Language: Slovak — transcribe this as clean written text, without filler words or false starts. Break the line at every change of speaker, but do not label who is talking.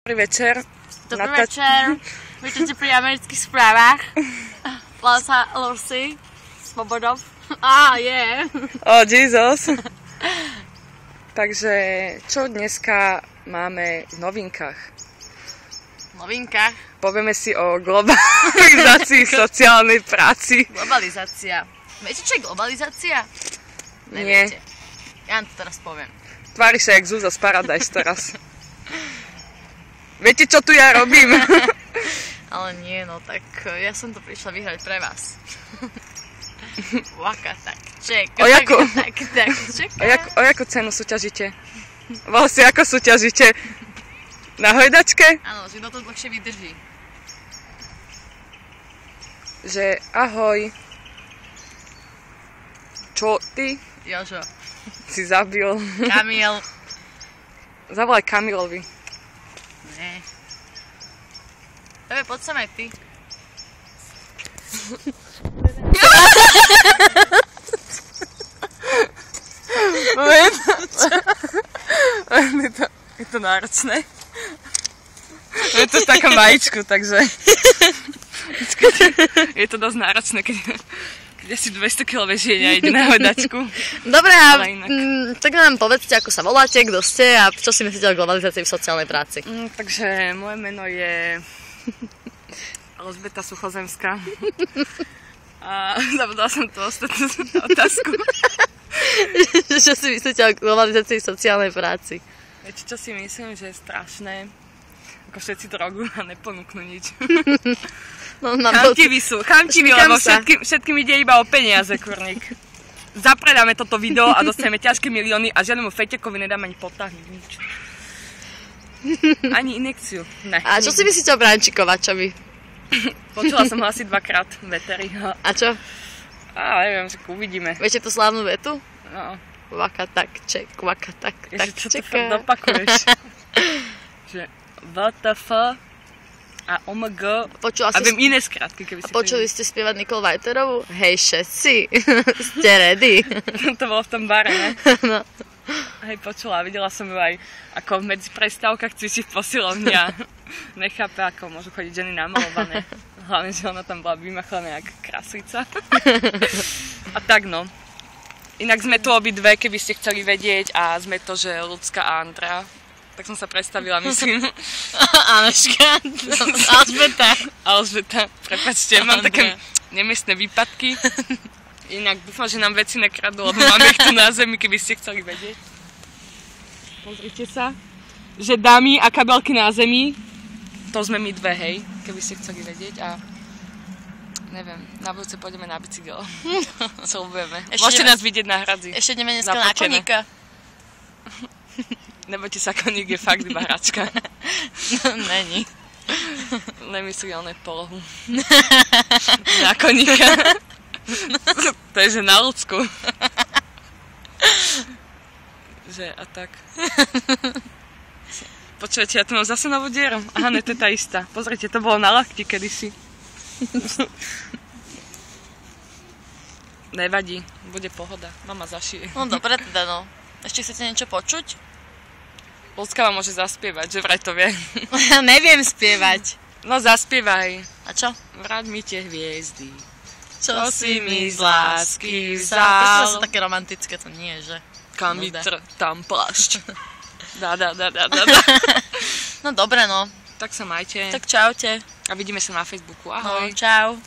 Dobrý večer.
Dobrý večer. Vítejte pri amerických správach. Lasa Lucy Svobodov.
Oh, Jesus. Takže, čo dneska máme v novinkách?
V novinkách?
Povieme si o globalizácii sociálnej práci.
Globalizácia. Viete, čo je globalizácia?
Nie.
Ja to teraz poviem.
Tvári sa jak Zúza z Paradise teraz. Viete, čo tu ja robím?
Ale nie, no tak ja som to prišla vyhrať pre vás. Waka tak, ček.
O jakú?
Tak, čeka.
O jakú cenu súťažíte? Vlastne ako súťažíte? Na hojdačke?
Áno, že kto to dlhšie vydrží.
Že ahoj. Čo ty?
Jožo.
Si zabil.
Kamil.
Zavolaj Kamilovi.
Nie. Tebe, poď sem aj ty.
Je to náročné. Je to taká majičku, takže je to dosť náročné, keď asi 200 kg vežie a ide na hojdačku.
Dobre, a tak nám povedzte, ako sa voláte, kto ste a čo si myslíte o globalizácii v sociálnej práci.
Takže moje meno je Alžbeta Suchozemská. A zabudala som tú ostatnú otázku.
Čo si myslíte o globalizácii v sociálnej práci?
Viete, čo si myslím, že je strašné? Ako všetci drogu a neponúknú nič.
No,
chamtiví, lebo všetkým ide iba o peniaze, kurník. Zapredáme toto video a dostaneme ťažké milióny a žiadnemu feťakovi nedáme ani potáhnuť nič. Ani injekciu. Ne.
A čo si myslíte o Brančíkovačovi?
Počula som ho asi 2-krát veteri.
A čo?
Neviem, že uvidíme.
Viete tú slávnu vetu?
No.
Waka tak, ček, waka tak, tak,
čo
čeka.
to fakt dopakuješ? Že WTF a OMG a viem iné skrátky, keby si...
Počuli ste spievať Nicole Whiterovú? Hej, všetci, ste ready?
To bolo v tom bare, ne?
No.
Hej, počula, videla som ju aj ako medzi prestávkach cvičí v posilovni a nechápe, ako môžu chodiť ženy namalované. Hlavne, že ona tam bola vymachlaná jak kraslica. A tak no. Inak sme tu obidve, keby ste chceli vedieť, a sme to, že Ľudská a Andrea. Tak som sa predstavila, myslím.
Aneška,
Alžbeta, prepáčte, mám také nemiestne výpadky. Inak dúfam, že nám veci nekradú, lebo máme ich tu na zemi, keby ste chceli vedieť. Pozrite sa, že dámy a kabelky na zemi, to sme my dve, hej, keby ste chceli vedieť. A neviem, na budúce pôjdeme na bicykel. Sľubujeme. Môžete nás vidieť na hradzi.
Ešte ideme dneska na koníka.
Nebojte sa, koník je fakt iba hračka.
Není.
Nemyslí on polohu. Na koníka. To je, že na ľudsku. Že a tak. Počujete, ja tu mám zase novú dieru. Aha, ne, to je tá istá. Pozrite, to bolo na lakti kedysi. Nevadí, bude pohoda. Mama zašije.
No dobre teda, no. Ešte chcete niečo počuť?
Ľudská vám môže zaspievať, že vraj to vie.
Ja neviem spievať.
No zaspievaj.
A čo?
Vráť mi tie hviezdy.
Čo si mi z lásky vzal. To sú také romantické, to nie, že?
Kam vítr, tam plášť. Dá.
No dobre, no.
Tak sa majte.
Tak čaute.
A vidíme sa na Facebooku. Ahoj.
No, čau.